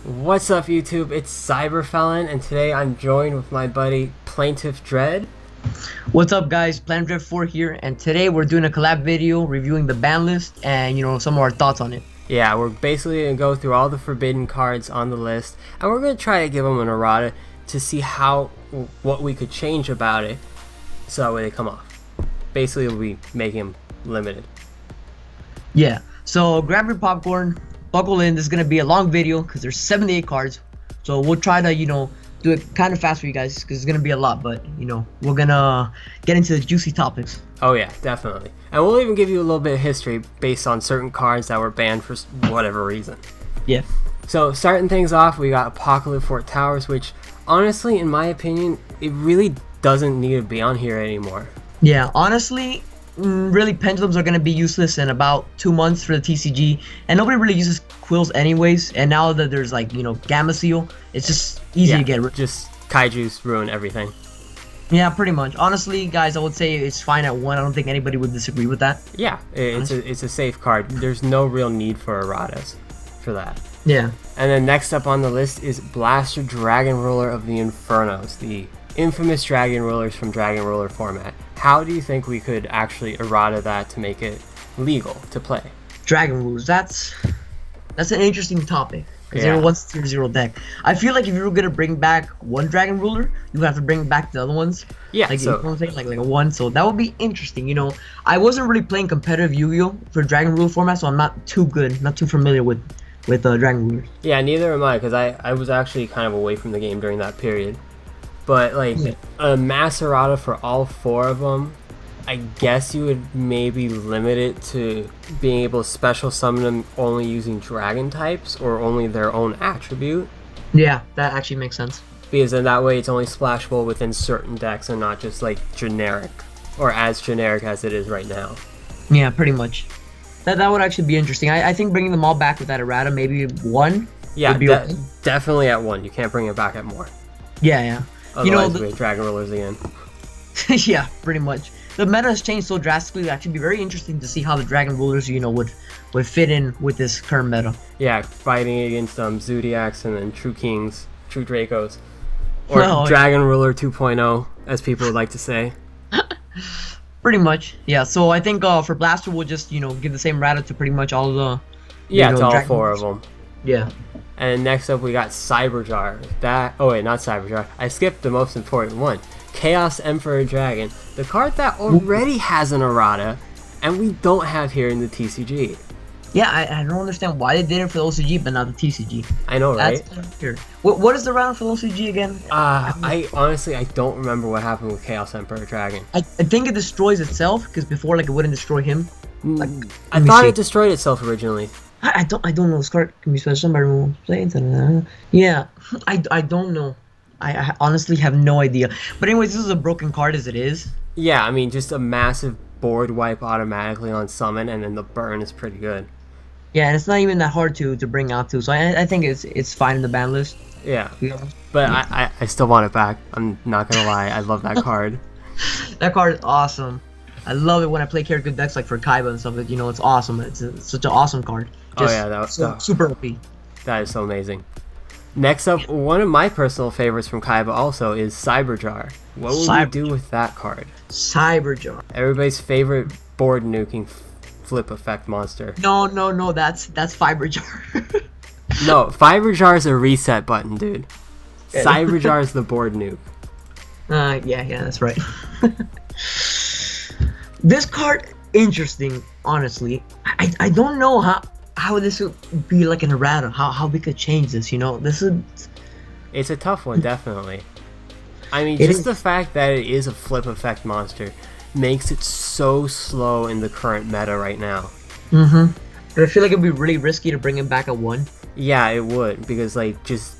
What's up, YouTube? It's Cyberfelon, and today I'm joined with my buddy Plantive Dread. What's up, guys? Plantive 4 here, and today we're doing a collab video reviewing the ban list and some of our thoughts on it. Yeah, we're basically gonna go through all the forbidden cards on the list, and we're gonna try to give them an errata to see what we could change about it, so that way they come off. Basically, we'll be making them limited. Yeah. So grab your popcorn, buckle in. This is gonna be a long video because there's 78 cards. So we'll try to do it kind of fast for you guys because it's gonna be a lot. But we're gonna get into the juicy topics. Oh yeah, definitely. And we'll even give you a little bit of history based on certain cards that were banned for whatever reason. Yeah. So starting things off, we got Apocalypse Fort Towers, which honestly, in my opinion, it really doesn't need to be on here anymore. Yeah, honestly, really pendulums are going to be useless in about 2 months for the TCG, and nobody really uses quills anyways, and now that there's Gamma Seal, it's just easy to get rid of. Just Kaiju's ruin everything. Yeah, pretty much. Honestly, guys, I would say it's fine at 1. I don't think anybody would disagree with that. Yeah, it's a safe card. There's no real need for erratas for that. Yeah. And then next up on the list is Blaster Dragon Ruler of the Infernos, the infamous Dragon Rulers from Dragon Ruler format. How do you think we could actually errata that to make it legal to play? Dragon Rulers, that's an interesting topic. Because they're a 1/0 deck. I feel like if you were gonna bring back one Dragon Ruler, you would have to bring back the other ones. Yeah, like, you know what I'm saying? Like a 1. So that would be interesting. I wasn't really playing competitive Yu-Gi-Oh for Dragon Ruler format, so I'm not too familiar with Dragon Rulers. Yeah, neither am I, because I was actually kind of away from the game during that period. But a mass errata for all 4 of them, I guess you would maybe limit it to being able to special summon them only using dragon types or only their own attribute. Yeah, that actually makes sense. Because then that way it's only splashable within certain decks and not just generic, or as generic as it is right now. Yeah, pretty much. That would actually be interesting. I think bringing them all back with that errata, maybe 1. Yeah, would be okay. Definitely at 1. You can't bring it back at more. Yeah. Otherwise, we have Dragon Rulers again. Yeah, pretty much. The meta has changed so drastically. It'd actually be very interesting to see how the Dragon Rulers, would fit in with this current meta. Yeah, fighting against Zodiacs and then True Kings, True Dracos, or Dragon Ruler 2.0, as people would like to say. Pretty much, yeah. So I think for Blaster, we'll just give the same errata to pretty much all the to all Dragon 4 Rulers. of them. Yeah. And next up we got Cyberjar. Oh wait, not Cyberjar. I skipped the most important one. Chaos Emperor Dragon. The card that already has an errata, and we don't have here in the TCG. Yeah, I don't understand why they did it for the OCG, but not the TCG. I know, right? That's kind of weird. What is the errata for the OCG again? I honestly don't remember what happened with Chaos Emperor Dragon. I think it destroys itself, because before it wouldn't destroy him. I thought it destroyed itself originally. I don't know. This card can be special by removal play. Yeah, I don't know. I honestly have no idea. But anyways, this is a broken card as it is. Yeah, I mean, just a massive board wipe automatically on summon, and then the burn is pretty good. Yeah, and it's not even that hard to bring out too. So I think it's fine in the ban list. Yeah. But I still want it back. I'm not gonna lie. I love that card. That card is awesome. I love it when I play character decks like for Kaiba and stuff. It's awesome. It's such an awesome card. Just that was super OP. That is so amazing. Next up, one of my personal favorites from Kaiba also is Cyberjar. What would we do with that card? Cyberjar. Everybody's favorite board nuking flip effect monster. No, that's Fiberjar. No, Fiberjar is a reset button, dude. Cyberjar is the board nuke. Yeah, that's right. This card, interesting, honestly. I don't know how this would be like an errata, how we could change this, It's a tough one, definitely. I mean, just the fact that it is a flip effect monster makes it so slow in the current meta right now. But I feel like it'd be really risky to bring him back at 1. Yeah, it would, because just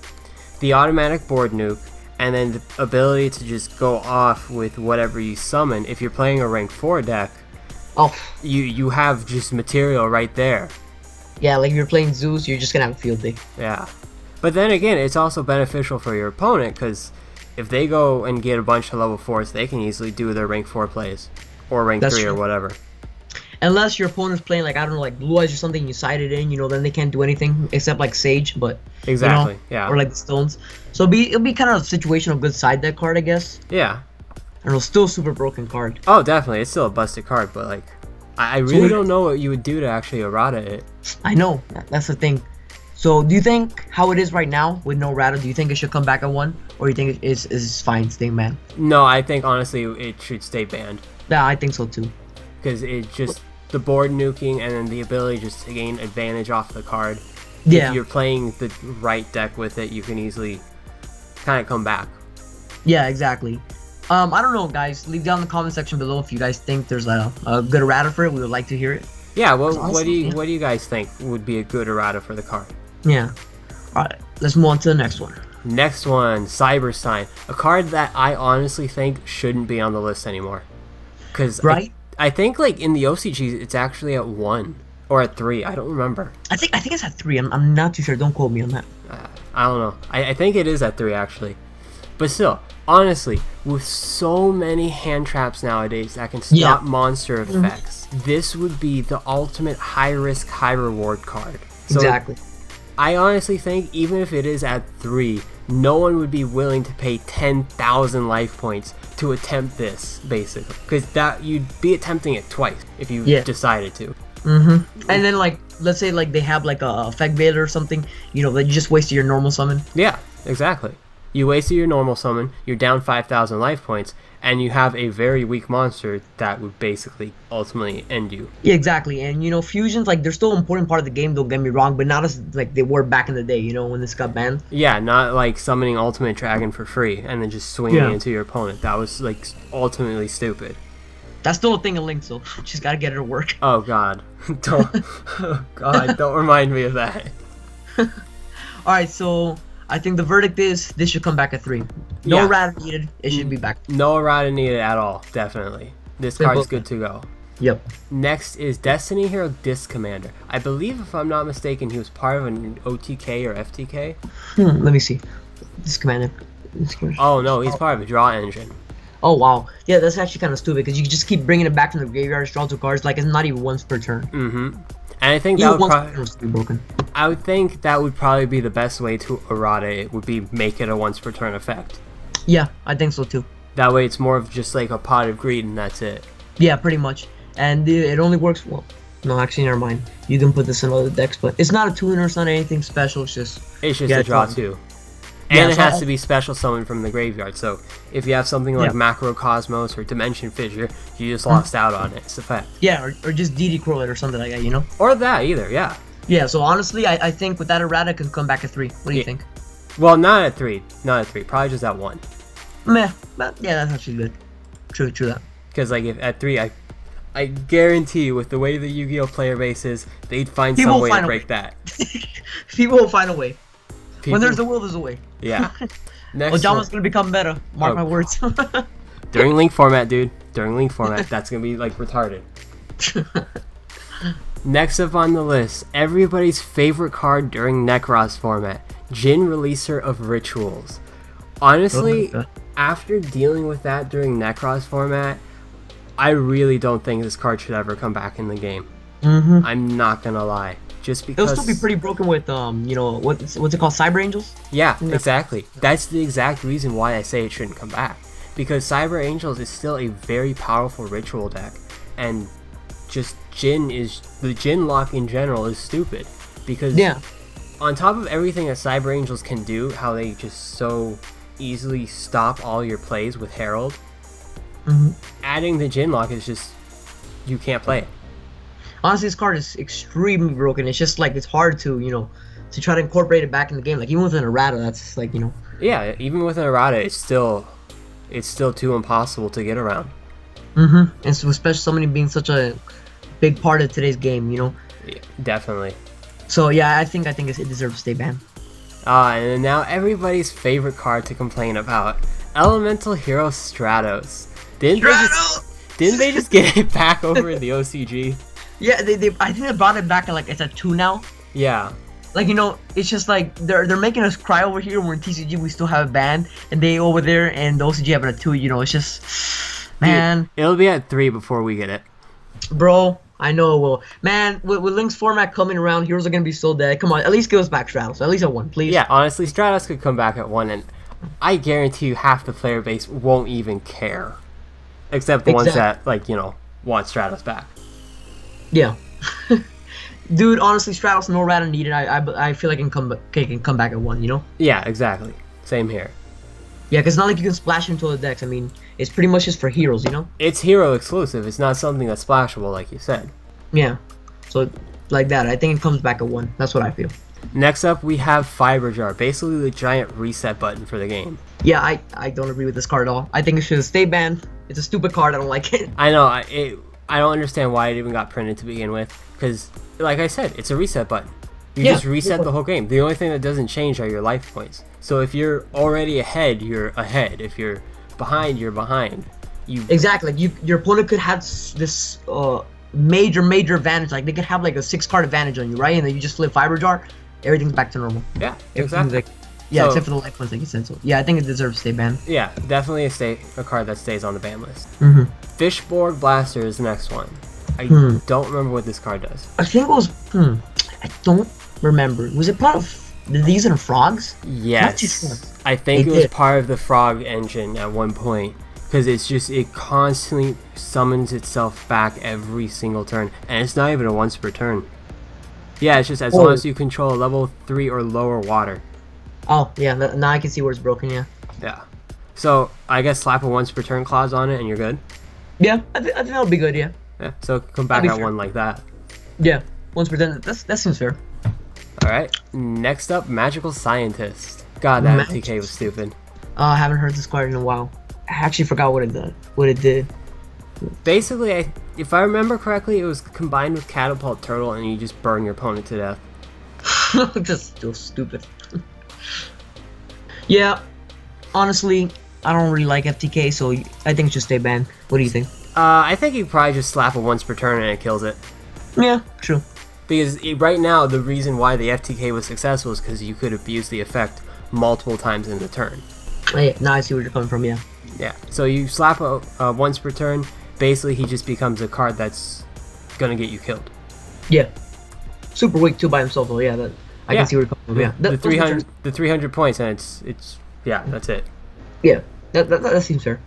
the automatic board nuke, and then the ability to just go off with whatever you summon. If you're playing a rank 4 deck, you have just material right there. Yeah, like if you're playing Zeus, you're just gonna have a field day. Yeah. But then again, it's also beneficial for your opponent, because if they go and get a bunch of level 4s, they can easily do their rank 4 plays. Or rank 3 or whatever. Unless your opponent's playing like, I don't know, like Blue Eyes or something, you side it in, you know, then they can't do anything except like Sage, but Exactly. you know, Yeah. or like the Stones. So it'll be kind of a situational good side deck card, I guess. Yeah. I don't know, still a super broken card. Oh, definitely. It's still a busted card, but like, I really don't know what you would do to actually errata it. I know, that's the thing. So do you think how it is right now with no Errata, do you think it should come back at 1? Or you think it's fine staying banned? No, I think honestly it should stay banned. Yeah, I think so too. Because it just, the board nuking and then the ability just to gain advantage off the card. Yeah. If you're playing the right deck with it, you can easily kind of come back. Yeah, exactly. I don't know, guys. Leave down in the comment section below if you guys think there's a good errata for it. We would like to hear it. Yeah, what do you guys think would be a good errata for the card? Yeah. Alright, let's move on to the next one. Next one, Cyber Sign. A card that I honestly think shouldn't be on the list anymore. Because right? I think like in the OCGs it's actually at 1 or at 3. I don't remember. I think it's at 3. I'm not too sure. Don't quote me on that. I don't know. I think it is at 3 actually. But still, honestly, with so many hand traps nowadays that can stop monster effects, this would be the ultimate high risk, high reward card. So exactly. I honestly think even if it is at 3, no one would be willing to pay 10,000 life points to attempt this, basically. Because that you'd be attempting it twice if you decided to. And then like, let's say like they have like a effect beta or something, you know, that you just wasted your normal summon. Yeah, exactly. You wasted your normal summon, you're down 5,000 life points, and you have a very weak monster that would basically ultimately end you. Yeah, exactly. And you know, fusions, like, they're still an important part of the game, don't get me wrong, but not as like they were back in the day, you know, when this got banned. Yeah, not like summoning Ultimate Dragon for free and then just swinging it into your opponent. That was like ultimately stupid. That's still a thing in Link, so just gotta get it to work. Oh god. Don't remind me of that. Alright, so I think the verdict is this should come back at 3. No errata needed, it should be back. No errata needed at all, definitely. This card's good to go. Yep. Next is Destiny Hero Disc Commander. I believe, if I'm not mistaken, he was part of an OTK or FTK. Let me see. Disc Commander. Oh no, he's part of a draw engine. Oh wow. Yeah, that's actually kind of stupid because you just keep bringing it back from the graveyard, draw 2 cards, like it's not even once per turn. And I think that would probably broken. I would think that would probably be the best way to errata it, would be make it a once per turn effect. Yeah, I think so too. That way it's more of just like a pot of greed and that's it. Yeah, pretty much. And it only works, well, no, actually never mind. You can put this in other decks, but it's not a tuner, it's not anything special, it's just a draw 2. And it has to be special summoned from the graveyard, so if you have something like Macrocosmos or Dimension Fissure, you just lost out on its effect. Yeah, or just DD Crow it or something like that, you know? Or that either, yeah. Yeah, so honestly, I think with that errata it can come back at 3. What do you think? Well, not at 3. Not at 3. Probably just at 1. Meh, but yeah, that's actually good. True that. Because like if at 3, I guarantee you, with the way the Yu-Gi-Oh player base is, they'd find some way to break that. People will find a way. When there's a will, there's a way. Yeah. Next Ojama's gonna become meta. Mark my words. During Link format, dude. During Link format, that's gonna be like retarded. Next up on the list, everybody's favorite card during Necros format, Jin Releaser of Rituals. Honestly, after dealing with that during Necros format, I really don't think this card should ever come back in the game. I'm not gonna lie. Just because it'll still be pretty broken with you know, what's it called, Cyber Angels? Yeah, exactly. That's the exact reason why I say it shouldn't come back. Because Cyber Angels is still a very powerful ritual deck, and just the Jin lock in general is stupid. Because on top of everything that Cyber Angels can do, how they just so easily stop all your plays with Herald, adding the Jin lock is just, you can't play it. Honestly, this card is extremely broken. It's just like, it's hard to, you know, to try to incorporate it back in the game. Like, even with an errata, that's like, you know. Yeah, even with an errata, it's still too impossible to get around. And so, especially somebody being such a big part of today's game, you know. Yeah, definitely. So yeah, I think it deserves to stay banned. And now everybody's favorite card to complain about, Elemental Hero Stratos. Didn't they just get it back over in the OCG? Yeah, I think they brought it back and like it's at 2 now. Yeah. Like, you know, it's just like they're making us cry over here. We're in TCG, we still have it banned, and they over there and the OCG have it at 2. You know, it's just, man. Dude, it'll be at 3 before we get it. Bro, I know it will. Man, with Link's format coming around, heroes are gonna be so dead. Come on, at least give us back Stratos. At least at 1, please. Yeah, honestly, Stratos could come back at 1, and I guarantee you half the player base won't even care. Except the ones that, like, you know, want Stratos back. Yeah. Dude, honestly, Stratos no Errata needed. I feel like it can come back at 1, you know? Yeah, exactly. Same here. Yeah, because it's not like you can splash into the decks. I mean, it's pretty much just for heroes, you know? It's hero exclusive. It's not something that's splashable, like you said. Yeah. So, like that. I think it comes back at 1. That's what I feel. Next up, we have Fiber Jar, basically the giant reset button for the game. Yeah, I don't agree with this card at all. I think it should stay banned. It's a stupid card. I don't like it. I know. I don't understand why it even got printed to begin with, because, like I said, it's a reset button. You just reset the whole game. The only thing that doesn't change are your life points. So if you're already ahead, you're ahead. If you're behind, you're behind. Exactly. Like your opponent could have this major advantage. Like they could have like a 6-card advantage on you, right? And then you just flip Fiber Jar, everything's back to normal. Yeah, exactly. Yeah, so, except for the life points, like you said. So yeah, I think it deserves to stay banned. Yeah, definitely a card that stays on the ban list. Fishborg Blaster is the next one. I don't remember what this card does. I think it was. I don't remember. Was it part of these and frogs? Yes. I think it was part of the frog engine at one point. Because it constantly summons itself back every single turn. And it's not even a once per turn. Yeah, it's just as long as you control a level 3 or lower water. Oh, yeah, now I can see where it's broken, yeah. Yeah. So, I guess slap a once per turn clause on it and you're good? Yeah, I think that'll be good, yeah. Yeah, so come back at 1 like that. Yeah, once per turn, that seems fair. Alright, next up, Magical Scientist. God, that FTK was stupid. I haven't heard this card in a while. I actually forgot what it did. Basically, if I remember correctly, it was combined with Catapult Turtle and you just burn your opponent to death. Just so stupid. Yeah, honestly, I don't really like FTK, so I think it should stay banned. What do you think? I think you probably just slap a once per turn and it kills it. Yeah, true. Because right now, the reason why the FTK was successful is because you could abuse the effect multiple times in the turn. Oh, yeah, now I see where you're coming from, yeah. Yeah, so you slap a once per turn, basically he just becomes a card that's gonna get you killed. Yeah. Super weak too by himself though, yeah. I can see where you're coming from, yeah. The 300 points and it's yeah, that's it. Yeah, that seems fair.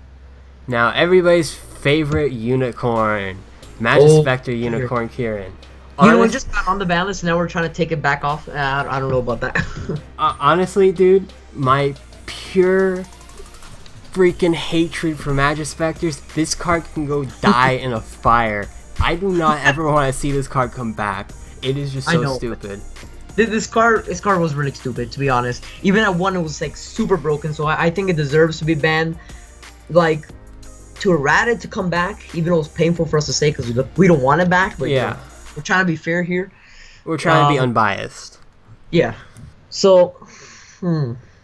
Now everybody's favorite unicorn, Magispector Unicorn Kieran. You know, we just got on the ban list and now we're trying to take it back off. I don't know about that. Honestly, dude, my pure freaking hatred for Magispectors, this card can go die in a fire. I do not ever want to see this card come back. It is just so stupid. This card was really stupid, to be honest. Even at 1, it was like super broken, so I think it deserves to be banned. Like, to Errata to come back, even though it's painful for us to say because we don't want it back, but yeah, we're trying to be fair here. We're trying to be unbiased. Yeah. So,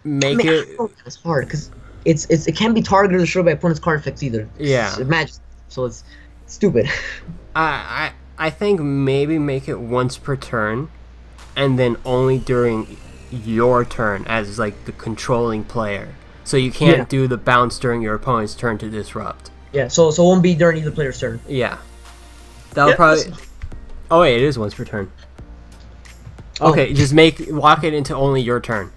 It's hard because it can't be targeted or destroyed by opponent's card effects either. Yeah. It's magic, so it's stupid. I think maybe make it once per turn, and then only during your turn as like the controlling player. So you can't do the bounce during your opponent's turn to disrupt. Yeah. So it won't be during either player's turn. Yeah. That would probably. Oh wait, it is once per turn. Okay, just lock it into only your turn.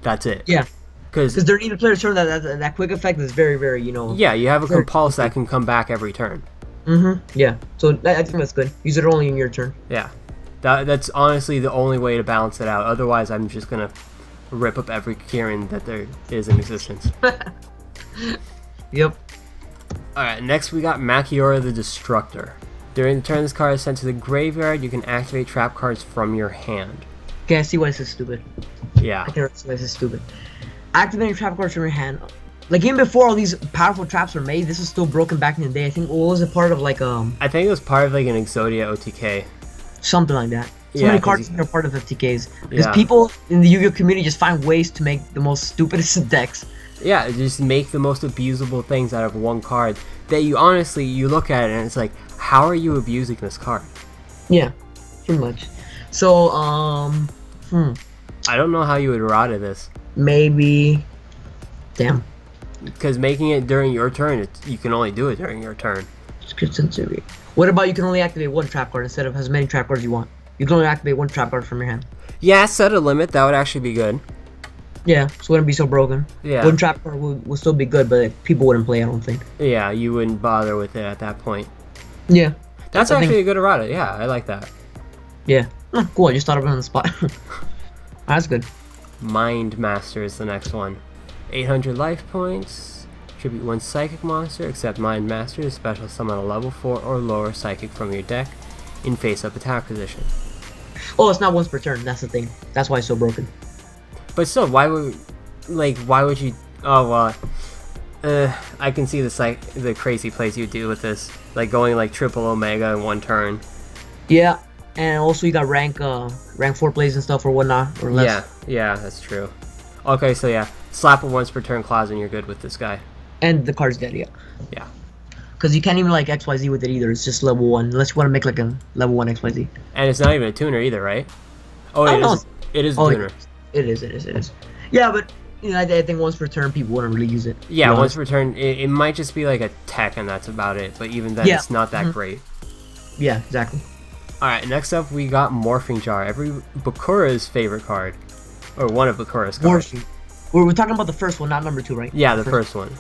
That's it. Yeah. Because during either player's turn, that quick effect is very, you know. Yeah, you have a compulse that can come back every turn. Yeah. So I think that's good. Use it only in your turn. Yeah. That's honestly the only way to balance it out. Otherwise, I'm just gonna rip up every Kieran that there is in existence. Yep. Alright, next we got Machiora the Destructor. During the turn this card is sent to the graveyard, you can activate trap cards from your hand. Okay, I see why this is stupid. Yeah. I can see why this is stupid. Activating trap cards from your hand. Like even before all these powerful traps were made, this was still broken back in the day. I think what was it part of like I think it was part of like an Exodia OTK. Something like that. So many cards are part of FTKs. Because people in the Yu-Gi-Oh community just find ways to make the most stupidest decks. Yeah, just make the most abusable things out of one card that you honestly, you look at it and it's like, how are you abusing this card? Yeah, pretty much. So, I don't know how you would errata this. Maybe... Damn. Because making it during your turn, you can only do it during your turn. What about you can only activate one trap card instead of as many trap cards you want? You can only activate one trap card from your hand. Yeah, set a limit. That would actually be good. Yeah, so it wouldn't be so broken. Yeah. One trap card would still be good, but people wouldn't play, I don't think. Yeah, you wouldn't bother with it at that point. Yeah. That's actually a good errata. Yeah, I like that. Yeah. Oh, cool, I just thought of it on the spot. That's good. Mind Master is the next one. 800 life points. Tribute one psychic monster, except Mind Master is special summon a level 4 or lower psychic from your deck in face-up attack position. Oh, it's not once per turn, that's the thing. That's why it's so broken. But still, why would you... Oh, well... I can see the crazy plays you do with this. Like going like triple Omega in one turn. Yeah, and also you got rank 4 plays and stuff or whatnot, or less. Yeah, that's true. Okay, so yeah. Slap a once per turn clause and you're good with this guy. And the card's dead, yeah. Yeah. Because you can't even like XYZ with it either, it's just level 1. Unless you want to make like a level 1 XYZ. And it's not even a tuner either, right? Oh, it is a tuner. It is. Yeah, but you know, I think once per turn people wouldn't really use it. Yeah, once per turn, it might just be like a tech and that's about it. But even then, it's not that great. Yeah, exactly. Alright, next up we got Morphing Jar. Every Bakura's favorite card. Or one of Bakura's cards. Morphing. We're talking about the first one, not number 2, right? Yeah, the first one.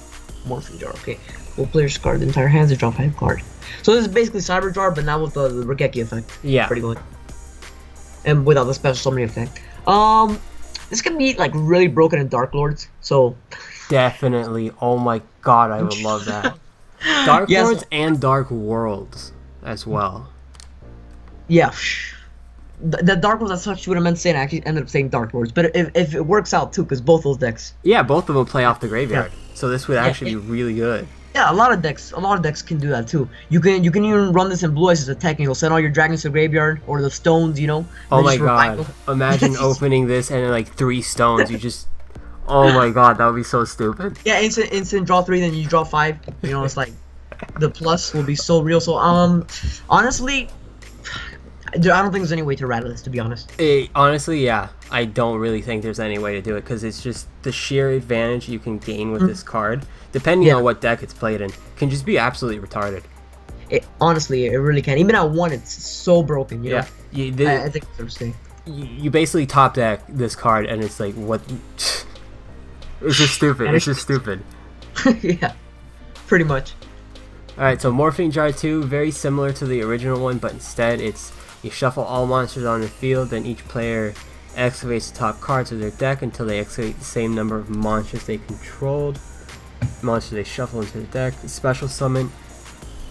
Morphing Jar, okay. Well, players discard the entire hands and draw 5 card. So this is basically Cyber Jar, but now with the Regeki effect. Yeah. Pretty good. And without the special summoning effect. This can be like really broken in Dark Lords, so... Definitely. Oh my god, I would love that. Dark Lords and Dark Worlds as well. Yeah. The Dark Lords, that's what you would have meant to say, and I actually ended up saying Dark Lords. But if it works out too, because both those decks... Yeah, both of them play off the graveyard. Yeah. So this would actually be really good. Yeah, a lot of decks can do that too. You can even run this in Blue Eyes as a tech, and you'll send all your dragons to the graveyard or the stones, you know. Oh my god! Imagine opening this and like 3 stones. You just, oh my god, that would be so stupid. Yeah, instant draw 3, then you draw 5. You know, it's like the plus will be so real. So honestly, I don't think there's any way to rattle this, to be honest. Honestly, yeah, I don't really think there's any way to do it because it's just the sheer advantage you can gain with this card, depending on what deck it's played in, can just be absolutely retarded. Honestly, it really can. Even at 1, it's so broken. You know? I think it's interesting. You basically top deck this card, and it's like what? It's just stupid. It's just stupid. Yeah, pretty much. All right, so Morphing Jar 2, very similar to the original one, but instead it's you shuffle all monsters on the field, then each player excavates the top cards of their deck until they excavate the same number of monsters they controlled. Monsters they shuffle into the deck. Special summon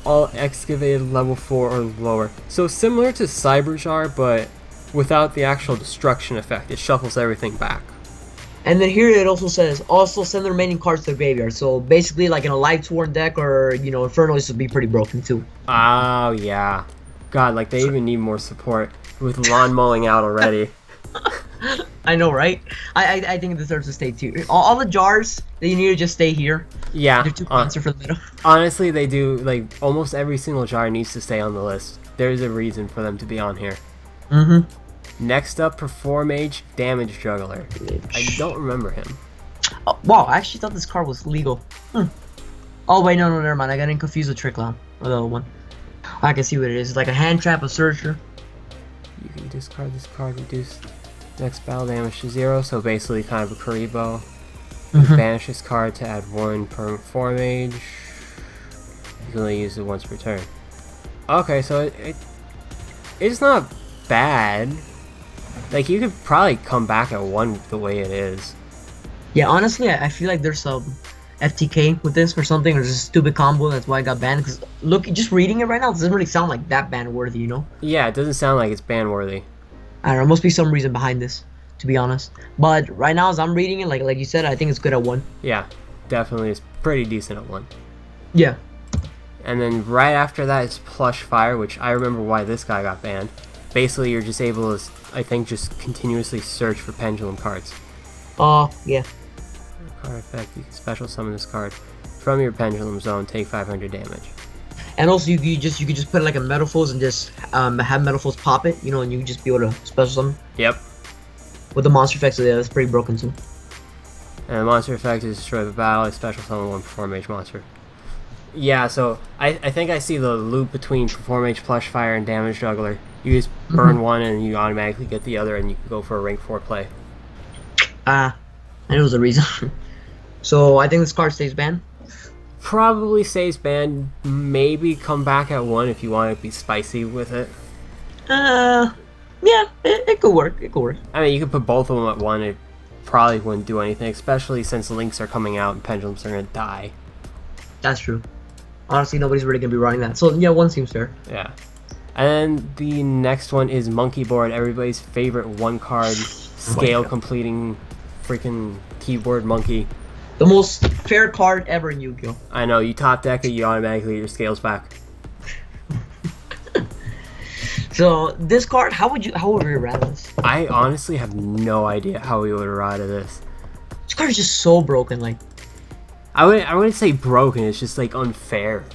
all excavated level 4 or lower. So similar to Cyber Jar, but without the actual destruction effect. It shuffles everything back. And then here it also says, also send the remaining cards to the graveyard. So basically, like in a Light Sworn deck or, you know, Inferno, this would be pretty broken too. Oh, yeah. God, like they even need more support with lawn mowing out already. I know, right? I think it deserves to stay too. All the jars, they need to just stay here. Yeah. They're too expensive for the middle. Honestly, they do. Like, almost every single jar needs to stay on the list. There's a reason for them to be on here. Mm-hmm. Next up, Perform Age Damage Juggler. I don't remember him. Oh, wow, I actually thought this card was legal. Oh, wait, no, never mind. I got confused with Trick Clown. Or the other one. I can see what it is. It's like a hand trap, a searcher. You can discard this card, reduce next battle damage to 0. So basically, kind of a Kuribo. Banish this card to add 1 per Perform Age. You can only use it once per turn. Okay, so it's not bad. Like, you could probably come back at 1 the way it is. Yeah, honestly, I feel like there's some FTK with this or something, or just a stupid combo. That's why I got banned. Because look, just reading it right now, it doesn't really sound like that ban worthy, you know? Yeah, it doesn't sound like it's ban worthy. I don't know. Must be some reason behind this, to be honest. But right now, as I'm reading it, like you said, I think it's good at 1. Yeah, definitely, it's pretty decent at 1. Yeah. And then right after that is Plush Fire, which I remember why this guy got banned. Basically, you're just able to, I think, just continuously search for pendulum cards. Yeah. Card effect, you can special summon this card from your pendulum zone, take 500 damage. And also, you could just put like a Metalfoes and just have Metalfoes pop it, you know, and you can just be able to special summon. Yep. With the monster effects, so yeah, that's pretty broken too. And the monster effect is destroy the battle, a special summon 1 Perform Mage monster. Yeah, so I think I see the loop between Perform H Plush Fire and Damage Juggler. You just burn one and you automatically get the other, and you can go for a rank 4 play. I knew it was a reason. So I think this card stays banned. Probably stays banned. Maybe come back at 1 if you want to be spicy with it. Yeah, it could work. It could work. I mean, you could put both of them at 1. It probably wouldn't do anything, especially since links are coming out and pendulums are going to die. That's true. Honestly, nobody's really gonna be running that. So yeah, 1 seems fair. Yeah. And the next one is Monkey Board, everybody's favorite 1-card scale completing freaking keyboard monkey. The most fair card ever in Yu-Gi-Oh! I know, you top deck it, you automatically get your scales back. So this card, how would we errata this? I honestly have no idea how we would errata this. This card is just so broken. Like, I wouldn't say broken. It's just like unfair.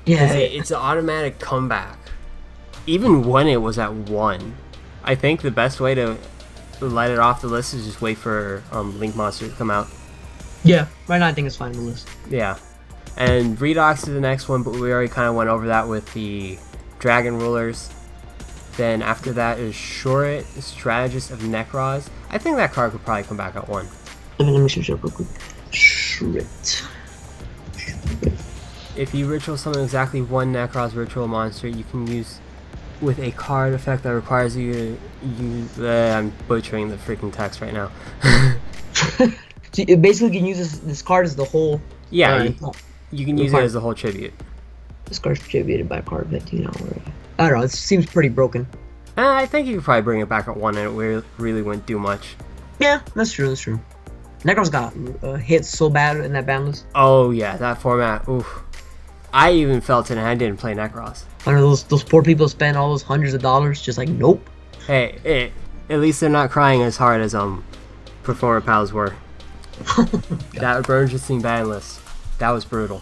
yeah, It's an automatic comeback, even when it was at 1. I think the best way to let it off the list is just wait for Link Monster to come out. yeah. Right now, I think it's fine on the list. Yeah, and Redox is the next one, but we already kind of went over that with the Dragon Rulers. Then after that is Shorit, Strategist of Necros. I think that card could probably come back at 1. Let me switch up real quick. Shorit. If you ritual summon exactly 1 Necros ritual monster, you can use with a card effect that requires you to use. I'm butchering the freaking text right now. So you basically can use this card as the whole. Yeah, you can use it as the whole tribute. This card's tributed by a card 15 hour. I don't know. It seems pretty broken. I think you could probably bring it back at 1, and it really wouldn't do much. Yeah, that's true. That's true. Necros got hit so bad in that ban list. Oh yeah, that format. Oof. I even felt it, and I didn't play Necros. I know those poor people spend all those hundreds of dollars just like nope. Hey, at least they're not crying as hard as Performer Pals were. That emergency ban list, that was brutal.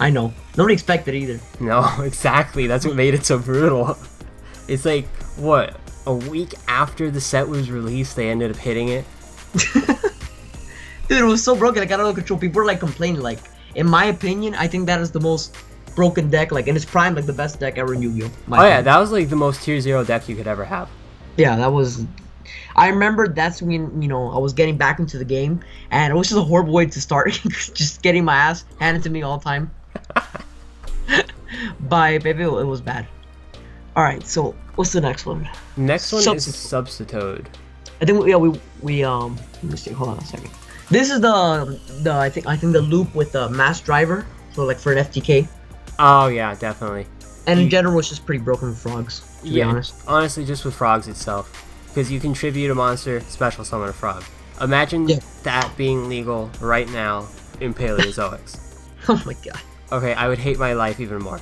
I know. Nobody expected it either. No, exactly. That's what made it so brutal. It's like, what, a week after the set was released, they ended up hitting it? Dude, it was so broken. I got out of control. People were like complaining. Like, in my opinion, I think that is the most broken deck. Like, in its prime, like the best deck ever in Yu-Gi-Oh! Oh yeah, that was like the most tier 0 deck you could ever have. Yeah, that was. I remember that's when, you know, I was getting back into the game, and it was just a horrible way to start. Just getting my ass handed to me all the time. By baby, it was bad. Alright, so what's the next one? Next one is Substitute. I think we let me see, hold on a second. This is the I think the loop with the mass driver, so like for an FTK. Oh yeah, definitely. And in general, it's just pretty broken with frogs, to be honest. Honestly, just with frogs itself. Because you can tribute a monster, special summon a frog. Imagine that being legal right now in Paleozoics. Oh my god. Okay, I would hate my life even more.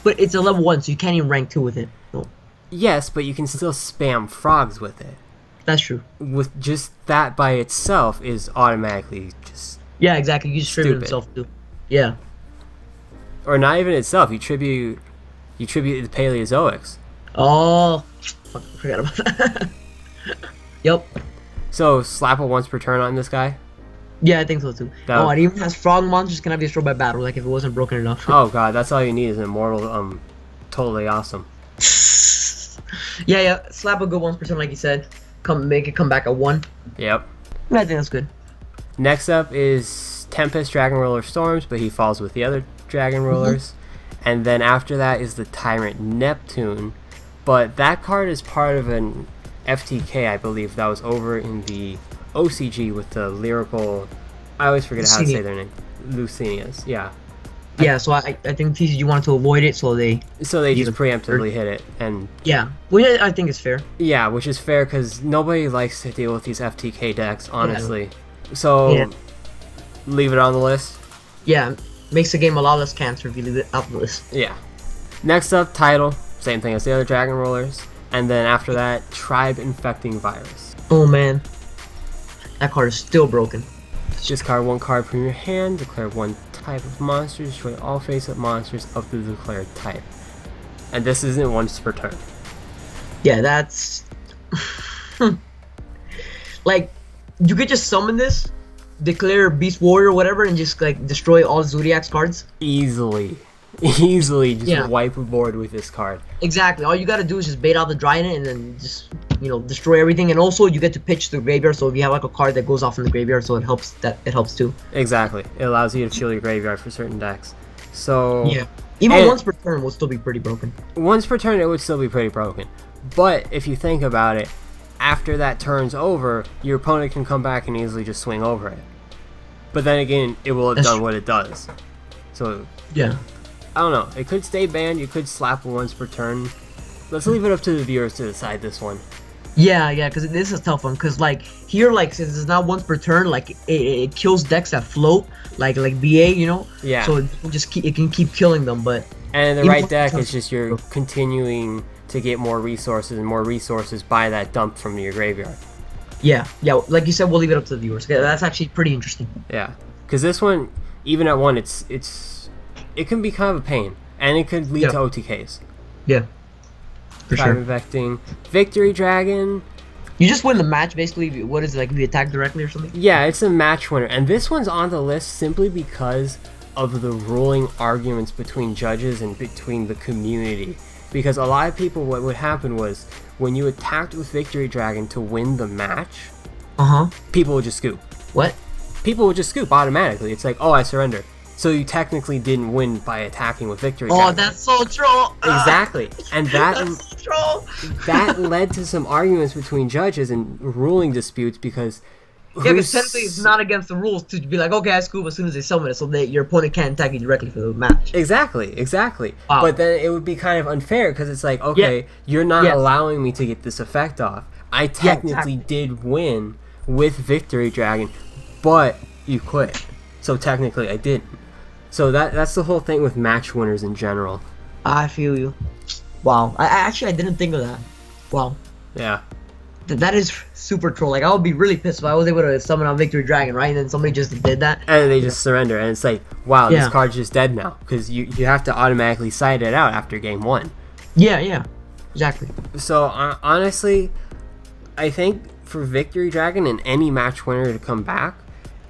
But it's a level 1, so you can't even rank 2 with it. No. Yes, but you can still spam frogs with it. That's true. With just that by itself is automatically just yeah, exactly. You just tribute himself too. Yeah. Or not even itself. You tribute the Paleozoics. Oh, fuck, I forgot about that. Yep. So slap a once per turn on this guy. Yeah, I think so too. Oh, and even has frog monsters can have destroyed by battle, like if it wasn't broken enough. Oh god, that's all you need is an immortal. Totally awesome. Yeah. Slap a good once per turn, like you said. Make it come back at 1. Yep. I think that's good. Next up is Tempest Dragon Ruler Storms, but he falls with the other Dragon Rulers. And then after that is the Tyrant Neptune, but that card is part of an FTK, I believe, that was over in the OCG with the lyrical. I always forget how to say their name. Lucinias, yeah. Yeah, so I think TCG wanted to avoid it, so they just preemptively hit it, and yeah, which I think is fair. Yeah, which is fair because nobody likes to deal with these FTK decks, honestly. Yeah. So leave it on the list. Yeah, makes the game a lot less cancer if you leave it out the list. Yeah. Next up, Title, same thing as the other Dragon Rulers, and then after that, Tribe Infecting Virus. Oh man, that card is still broken. Discard 1 card from your hand, declare 1 type of monster, destroy all face-up monsters of the declared type. And this isn't once per turn. Yeah, that's... like, you could just summon this, declare Beast Warrior or whatever and just like destroy all Zodiac's cards? Easily. Easily just Yeah. wipe a board with this card. Exactly. All you gotta do is just bait out the Drynant and then just, you know, destroy everything. And also you get to pitch the graveyard, so if you have like a card that goes off in the graveyard, so it helps too. Exactly. It allows you to fill your graveyard for certain decks. So Yeah. Even and once per turn will still be pretty broken. once per turn it would still be pretty broken. But if you think about it, after that turn's over, your opponent can come back and easily just swing over it. But then again, it will have That's done true. what it does. So Yeah. I don't know. It could stay banned. You could slap it once per turn. Let's leave it up to the viewers to decide this one. Yeah, because this is a tough one. Because like here, like since it's not once per turn, like it kills decks that float, like BA, you know. Yeah. So it can keep killing them, but. And the Even right once deck per is just you're continuing to get more resources and more resources by that dump from your graveyard. Yeah. Like you said, we'll leave it up to the viewers. Okay, that's actually pretty interesting. Yeah, because this one, even at one, it can be kind of a pain, and it could lead Yeah. to OTKs. Yeah. For Time sure. Infecting, Victory Dragon. You just win the match, basically. What is it, like, if you attack directly or something? Yeah, it's a match winner, and this one's on the list simply because of the ruling arguments between judges and between the community. Because a lot of people, what would happen was when you attacked with Victory Dragon to win the match, people would just scoop. What? People would just scoop automatically. It's like, oh, I surrender. So you technically didn't win by attacking with Victory Dragon. Oh, that's so true. Exactly, and That's so true. that led to some arguments between judges and ruling disputes because Yeah, because technically it's not against the rules to be like, okay, I scoop as soon as they summon it, so that your opponent can't attack you directly for the match. Exactly. Wow. But then it would be kind of unfair because it's like, okay, you're not Yes. allowing me to get this effect off. I technically did win with Victory Dragon, but you quit. So technically I didn't. So that's the whole thing with match winners in general. I feel you. Wow. I didn't think of that. Wow. Yeah. That is super troll. Like, I would be really pissed if I was able to summon on Victory Dragon, right? And then somebody just did that. And they just surrender, and it's like, wow, this Yeah. card's just dead now because you have to automatically side it out after game one. Yeah. Exactly. So honestly, I think for Victory Dragon and any match winner to come back,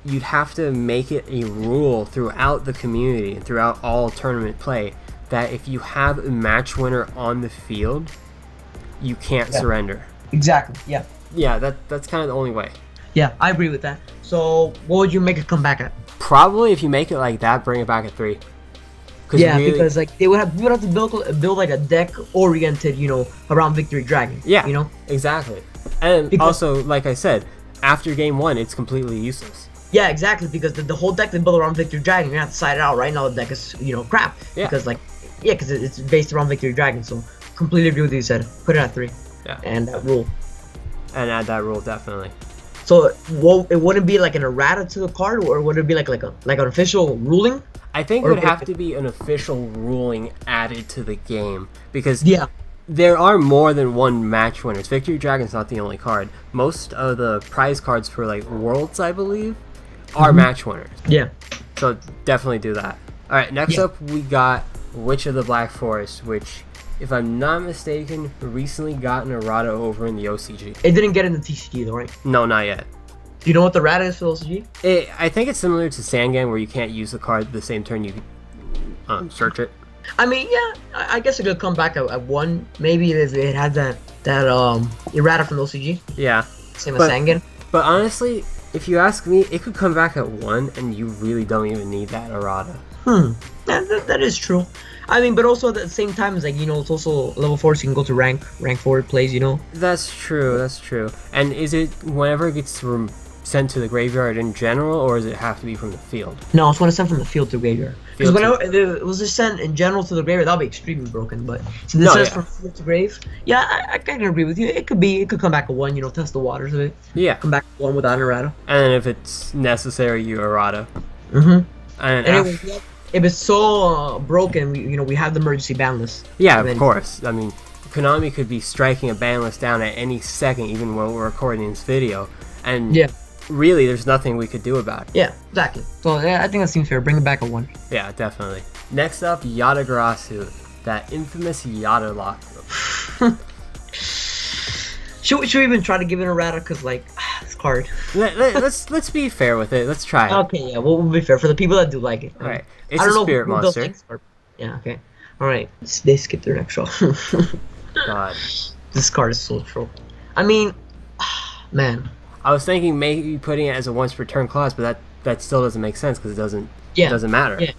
you'd have to make it a rule throughout the community and throughout all tournament play that if you have a match winner on the field, you can't surrender. Exactly. Yeah. Yeah, that's kind of the only way. Yeah, I agree with that. So, what would you make it come back at? Probably if you make it like that, bring it back at 3. Yeah, really, because like we would have to build like a deck oriented, you know, around Victory Dragon. Yeah, you know. exactly. And Because- also, like I said, after game 1, it's completely useless. Yeah, exactly. Because the whole deck they built around Victory Dragon, you have to side it out. Right now, the deck is, you know, crap. Yeah. Because like, because it's based around Victory Dragon. So, completely agree with you said. Put it at 3. Yeah. And that rule. And add that rule, definitely. So, it wouldn't be like an errata to the card, or would it be like an official ruling? I think Or it would have would- to be an official ruling added to the game because Yeah. there are more than one match winners. Victory Dragon's not the only card. Most of the prize cards for like Worlds, I believe, are match winners. Yeah. So definitely do that. All right, next Yeah. up we got Witch of the Black Forest, which, if I'm not mistaken, recently got an errata over in the OCG. It didn't get in the TCG though, right? No, not yet. Do you know what the errata is for the OCG? I think it's similar to Sangan, where you can't use the card the same turn you search it. I mean, yeah, I guess it could come back at 1. Maybe if it had that errata from the OCG. Yeah. Same as Sangan. But honestly, if you ask me, it could come back at 1, and you really don't even need that errata. That is true. I mean, but also at the same time, it's like, you know, it's also level 4, so you can go to rank 4 plays, you know. That's true. That's true. And is it whenever it gets sent to the graveyard in general, or does it have to be from the field? No, it's when it's sent from the field to graveyard. Because Field to- whenever it was just sent in general to the graveyard, that'll be extremely broken. But since it No, says yeah. from field to grave, yeah, I kind of agree with you. It could come back at 1, you know, test the waters of it. Yeah. Come back at 1 without an errata. And then if it's necessary, you errata. And And if it's so broken, we have the emergency ban list. yeah, And of then- course. I mean, Konami could be striking a ban list down at any second, even while we're recording this video. And Yeah. really, there's nothing we could do about it. Yeah, exactly. So yeah, I think that seems fair. Bring it back at 1. Yeah, definitely. Next up, Yatagarasu, that infamous Yata lock. Should we even try to give it an errata? Cause like, This card. Let's be fair with it. Let's try it. Okay, yeah, we'll be fair for the people that do like it. All right, it's I don't a know spirit who does monster. like this card. Yeah, okay. All right, they skipped their next show. God, This card is so troll. I mean, man. I was thinking maybe putting it as a once per turn clause, but that still doesn't make sense because it doesn't matter. Yeah.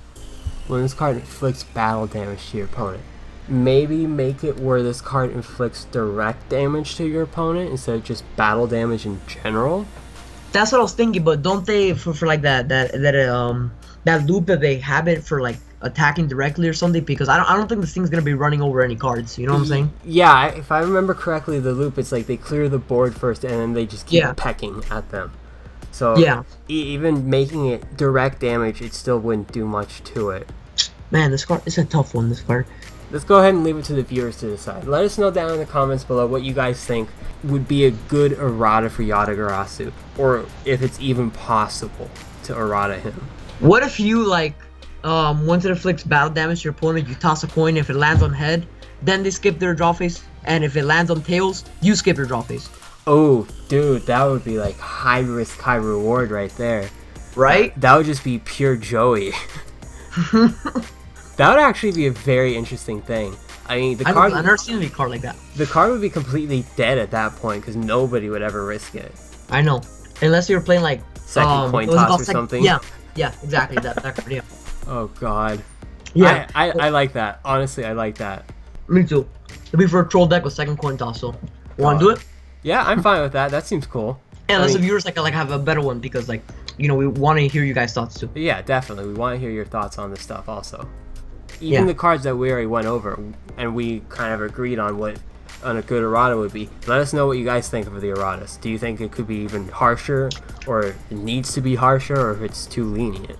When this card inflicts battle damage to your opponent, maybe make it where this card inflicts direct damage to your opponent instead of just battle damage in general. That's what I was thinking, but don't they for like that loop that they have it for like attacking directly or something? Because I don't think this thing's gonna be running over any cards. You know what I'm saying? Yeah, if I remember correctly, the loop it's like they clear the board first and then they just keep Yeah. pecking at them. So Yeah. Even making it direct damage, it still wouldn't do much to it. Man, this card is a tough one. This card. Let's go ahead and leave it to the viewers to decide. Let us know down in the comments below what you guys think would be a good errata for Yatagarasu, or if it's even possible to errata him. What if you like once it inflicts battle damage to your opponent, you toss a coin. If it lands on head, then they skip their draw phase, and if it lands on tails, you skip your draw phase. Oh, dude, that would be like high risk, high reward right there. Right? That would just be pure Joey. That would actually be a very interesting thing. I mean, I've never seen any card like that. The card would be completely dead at that point because nobody would ever risk it. I know, unless you're playing like Second coin toss or something. Yeah, exactly that card. Yeah. Oh God. Yeah. I like that. Honestly, I like that. Me too. It'll be for a troll deck with second coin toss. So, want to do it? Yeah, I'm fine with that. That seems cool. And unless the viewers like have a better one, because like we want to hear you guys' thoughts too. Yeah, definitely. We want to hear your thoughts on this stuff also. Even the cards that we already went over and we kind of agreed on what a good errata would be. Let us know what you guys think of the erratas. Do you think it could be even harsher, or it needs to be harsher, or if it's too lenient?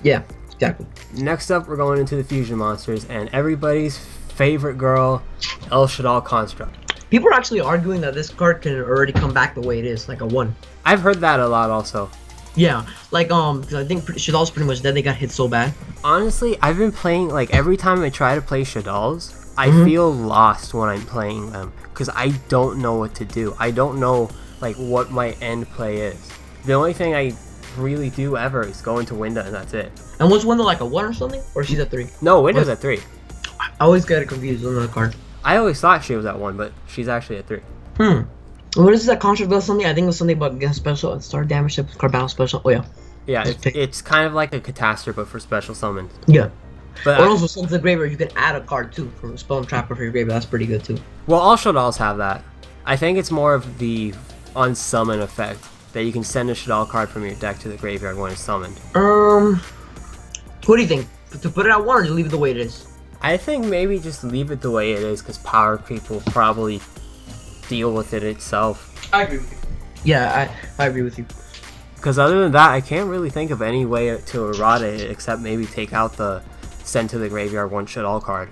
Yeah, exactly. Next up, we're going into the fusion monsters and everybody's favorite girl, El Shadal Construct. People are actually arguing that this card can already come back the way it is, like a 1. I've heard that a lot also. Yeah, like because I think Shadal's pretty much dead. They got hit so bad. Honestly, I've been playing, like, every time I try to play Shadals, I feel lost when I'm playing them because I don't know what to do. I don't know like what my end play is. The only thing I really do ever is go into Winda and that's it. And was Winda like a 1 or something, or she's at 3? No, Winda's at 3. I always get confused on that card. I always thought she was at 1, but she's actually at 3. What is that construct does something? I think it was something about against special and start damage to card battle special. Oh yeah. Yeah, it's kind of like a catastrophe but for special summons. Yeah. But or also send to the graveyard, you can add a card too from a spell and trapper for your graveyard. That's pretty good too. Well, all Shadals have that. I think it's more of the unsummon effect that you can send a Shadal card from your deck to the graveyard when it's summoned. What do you think? To put it at 1 or to leave it the way it is? I think maybe just leave it the way it is because power creep will probably deal with it itself. I agree with you. Yeah, I agree with you. Because other than that, I can't really think of any way to errata it except maybe take out the send to the graveyard 1 Shadal card.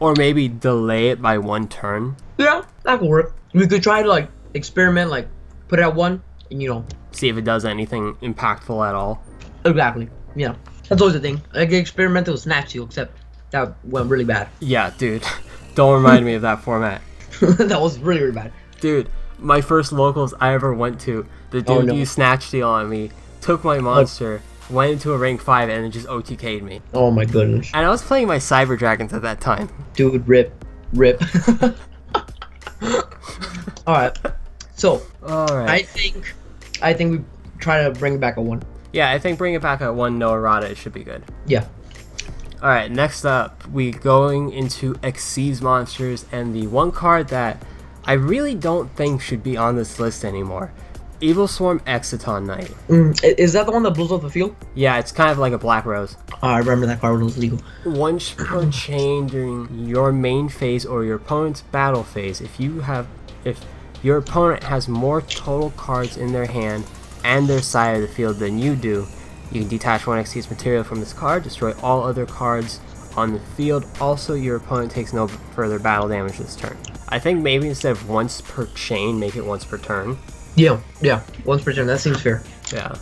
Or maybe delay it by 1 turn. Yeah, that could work. We could try to like experiment, like put it at 1 and see if it does anything impactful at all. Exactly. Yeah. That's always the thing. Like experimental with Snatch Seal, except that went really bad. Yeah, dude. Don't remind me of that format. That was really, really bad. Dude, my first locals I ever went to, the dude used Snatch Steal on me, took my monster, went into a rank 5, and then just OTK'd me. Oh my goodness. And I was playing my Cyber Dragons at that time. Dude, rip. Alright. So, I think we try to bring back a 1. Yeah, I think bring it back at 1, no errata, it should be good. Yeah. Alright, next up, we going into Xyz monsters, and the one card that I really don't think should be on this list anymore. Evil Swarm Exciton Knight. Is that the one that blows up the field? Yeah, it's kind of like a Black Rose. Oh, I remember that card when it was legal. Once per chain during your main phase or your opponent's battle phase, if your opponent has more total cards in their hand and their side of the field than you do, you can detach 1 Xyz Material from this card, destroy all other cards on the field. Also, your opponent takes no further battle damage this turn. I think maybe instead of once per chain, make it once per turn. Yeah, once per turn. That seems fair. Yeah.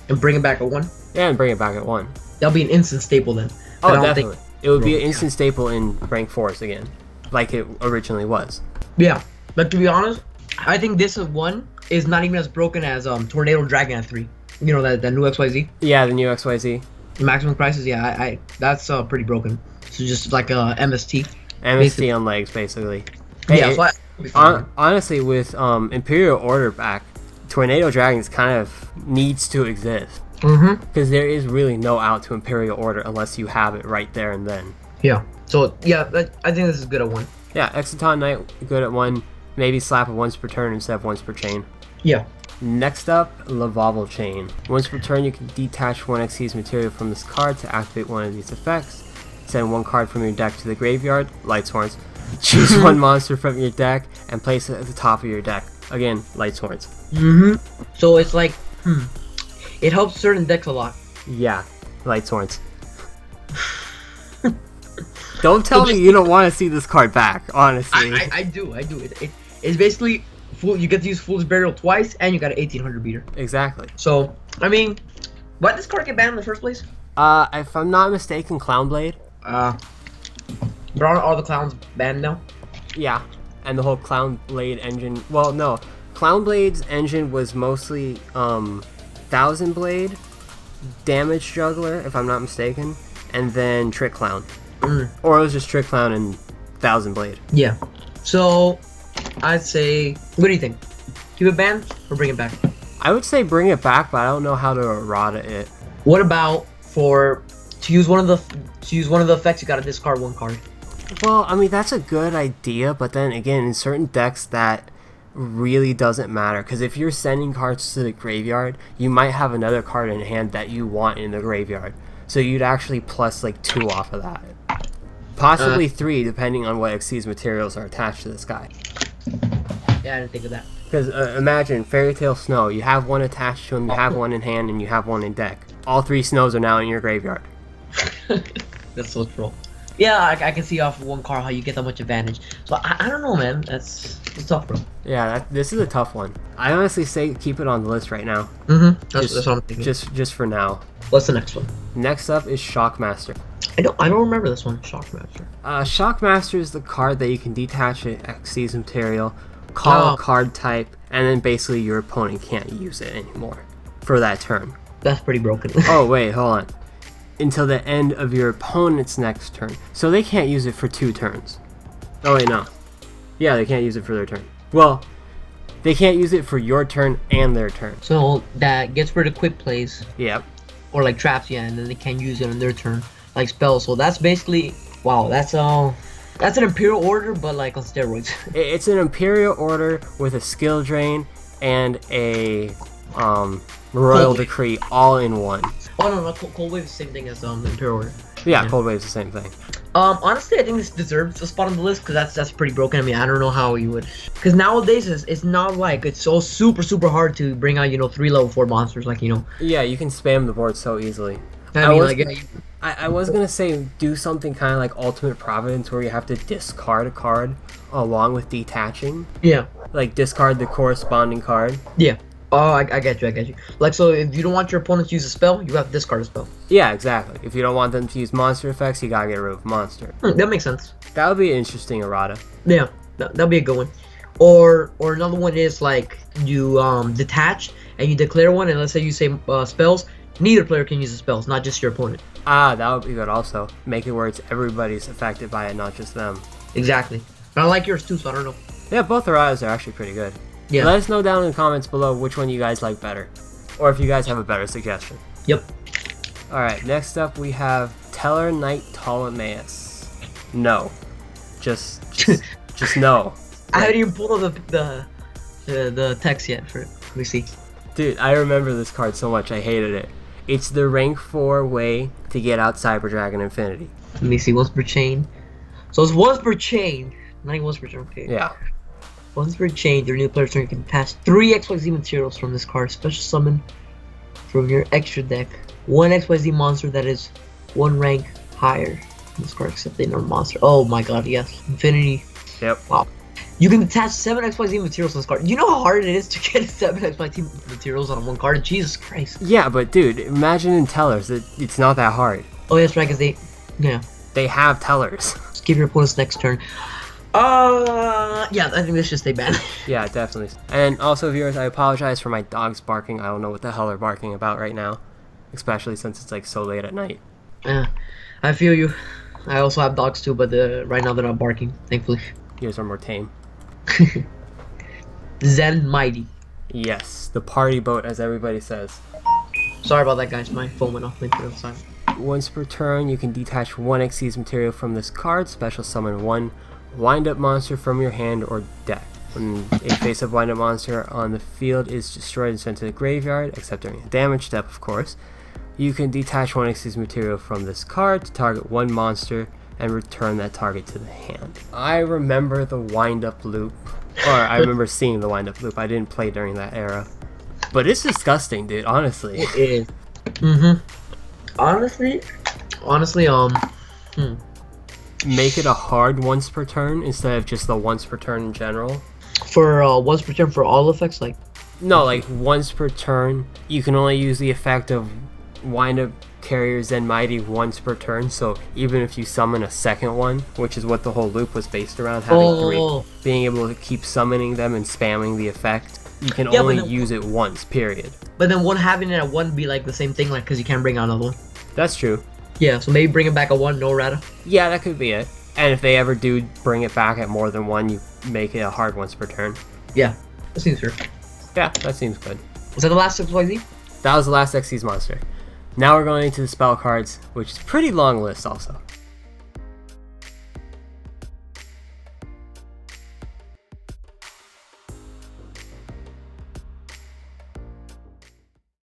And bring it back at 1? Yeah, and bring it back at 1. That'll be an instant staple then. Oh, definitely. It would be an instant staple in rank 4s again, like it originally was. Yeah, but to be honest, I think this one is not even as broken as Tornado Dragon at 3. You know that new XYZ. Yeah, the new XYZ. Maximum prices. Yeah, I that's pretty broken. So just like MST. MST basically. on legs, basically. Yeah. Hey, honestly, with Imperial Order back, Tornado Dragons kind of needs to exist. Because there is really no out to Imperial Order unless you have it right there and then. Yeah. So yeah, I think this is good at 1. Yeah, Exciton Knight good at 1. Maybe slap it once per turn instead of once per chain. Yeah. Next up, Lavable Chain. Once per turn, you can detach 1 Xyz Material from this card to activate one of these effects. Send 1 card from your deck to the graveyard, Light Swords. Choose 1 monster from your deck and place it at the top of your deck. Again, Light Swords. So it's like, it helps certain decks a lot. Yeah, Light Swords. Don't tell me you don't want to see this card back, honestly. I do. It's basically, you get to use Fool's Burial twice, and you got an 1800 beater. Exactly. So, I mean, why did this card get banned in the first place? If I'm not mistaken, Clownblade. But aren't all the clowns banned now? Yeah, and the whole Clownblade engine. Well, no, Clownblade's engine was mostly 1000 Blade, Damage Juggler, if I'm not mistaken, and then Trick Clown. Or it was just Trick Clown and 1000 Blade. Yeah. So, I'd say, what do you think? Keep it banned or bring it back? I would say bring it back, but I don't know how to errata it. What about to use one of the effects? You gotta discard 1 card. Well, I mean that's a good idea, but then again, in certain decks that really doesn't matter, because if you're sending cards to the graveyard, you might have another card in hand that you want in the graveyard, so you'd actually plus like 2 off of that, possibly 3 depending on what Xyz materials are attached to this guy. Yeah, I didn't think of that. Because imagine Fairy Tale Snow, you have 1 attached to him, you have 1 in hand, and you have 1 in deck. All 3 snows are now in your graveyard. That's so troll. Yeah, I can see off of 1 card how you get that much advantage. So I don't know, man. It's tough, bro. Yeah, this is a tough one. I honestly say keep it on the list right now. That's what I'm thinking. Just for now. What's the next one? Next up is Shockmaster. I don't remember this one. Shockmaster. Shockmaster is the card that you can detach an Xyz material, call a card type, and then basically your opponent can't use it anymore for that turn. That's pretty broken. Oh wait, hold on. Until the end of your opponent's next turn. So they can't use it for 2 turns. Oh wait, no. Yeah, they can't use it for their turn. Well, they can't use it for your turn and their turn. So that gets rid of quick plays. Yep. Or like traps, yeah, and then they can't use it on their turn. Like spells. So that's basically, wow, that's an Imperial Order, but like on steroids. It's an Imperial Order with a skill drain and a Royal Decree all in one. Oh no, Cold Wave is the same thing as the Imperial Order. Yeah, Cold Wave is the same thing. Honestly, I think this deserves a spot on the list because that's pretty broken. I mean, I don't know how you would, because nowadays it's not like it's so super hard to bring out 3 level 4 monsters like Yeah, you can spam the board so easily. I was gonna say do something kind of like Ultimate Providence where you have to discard a card along with detaching. Yeah. Like discard the corresponding card. Yeah. Oh, I get you. Like, so if you don't want your opponent to use a spell, you have to discard a spell. Yeah, exactly. If you don't want them to use monster effects, you gotta get rid of monster. That makes sense. That would be an interesting errata. Yeah, that'd be a good one. Or another one is like you detach and you declare one, and let's say you say spells. Neither player can use the spells, not just your opponent. Ah, that would be good also. Make it where it's everybody's affected by it, not just them. Exactly. But I like yours too, so I don't know. Yeah, both erratas are actually pretty good. Yeah. Let us know down in the comments below which one you guys like better. Or if you guys have a better suggestion. Yep. Alright, next up we have Teller Knight Ptolemaeus. No. Just no. I haven't even pulled up the text yet for it. Let me see. Dude, I remember this card so much, I hated it. It's the rank 4 way to get out Cyber Dragon Infinity. Let me see, once per chain. So it's once per chain. Not even once per turn. Okay. Yeah. Once per chain, your new player's turn can pass 3 XYZ materials from this card. Special summon from your extra deck 1 XYZ monster that is 1 rank higher from this card, except they know monster. Oh my god, yes. Infinity. Yep. Wow. You can attach 7 XYZ materials on this card. You know how hard it is to get 7 XYZ materials on 1 card? Jesus Christ. Yeah, but dude, imagine in Tellers, it's not that hard. Oh, that's right, because they have tellers. Just give your opponent's next turn. Yeah, I think this should stay banned. Yeah, definitely. And also, viewers, I apologize for my dogs barking. I don't know what the hell they're barking about right now, especially since it's like so late at night. Yeah, I feel you. I also have dogs too, but right now they're not barking, thankfully. Yours are more tame. Zen Mighty. Yes, the party boat, as everybody says. Sorry about that, guys. My phone went off. Let me put it aside. Once per turn, you can detach one Xyz material from this card, special summon one wind-up monster from your hand or deck. When a face-up wind-up monster on the field is destroyed and sent to the graveyard, except during a damage step, of course, you can detach one Xyz material from this card to target one monster and return that target to the hand. I remember the wind-up loop, or I remember seeing the wind-up loop. I didn't play during that era. But it's disgusting, dude, honestly. It is. Honestly, Make it a hard once per turn instead of just the once per turn in general. For once per turn for all effects, like No, like once per turn, you can only use the effect of wind up carrier Zen Mighty once per turn. So even if you summon a second one, which is what the whole loop was based around, having three, being able to keep summoning them and spamming the effect, you can only use it once, period. But then one having it at one be like the same thing, like because you can't bring out another one. That's true. Yeah, so maybe bring it back at one, no Errata. Yeah, that could be it. And if they ever do bring it back at more than one, you make it a hard once per turn. Yeah, that seems fair. Yeah, that seems good. Was that the last XYZ? That was the last Xyz monster. Now we're going into the spell cards, which is a pretty long list also.